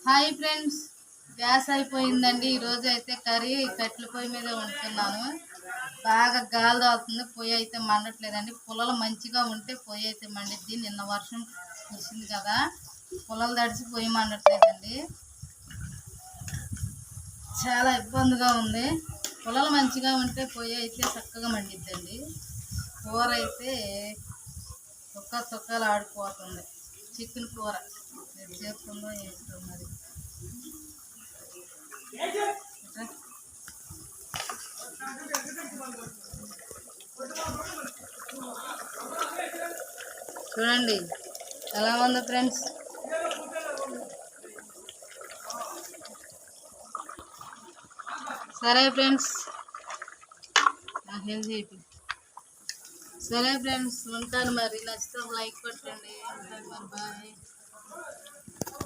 Hi friends, gas అయిపోయిందండి. ఈరోజు అయితే కర్రీ కట్టెల పొయ్యి మీద వండుతున్నాను. బాగా గాలి తాగుతుంది, పొయ్యి అయితే మండట్లేదండి. పుల్లలు మంచిగా ఉంటే పొయ్యి అయితే మండిద్ది. నిన్న వర్షం కురిసింది కదా, పుల్లలు తడిచి పొయ్యి మండట్లేదండి. చాలా ఇబ్బందిగా ఉంది. పుల్లలు మంచిగా ఉంటే పొయ్యి అయితే చక్కగా మండిద్దండి. కూర అయితే తొక్కలు ఆడిపోతుంది. చికెన్ కూర ఏది చేస్తుందో ఏంటో మరి. చూడండి ఎలా ఉందో ఫ్రెండ్స్. సరే ఫ్రెండ్స్, సరే ఫ్రెండ్స్ ఉంటాను మరి. నచ్చితే లైక్ కొట్టండి. ఉంటాను మరి, బాయ్.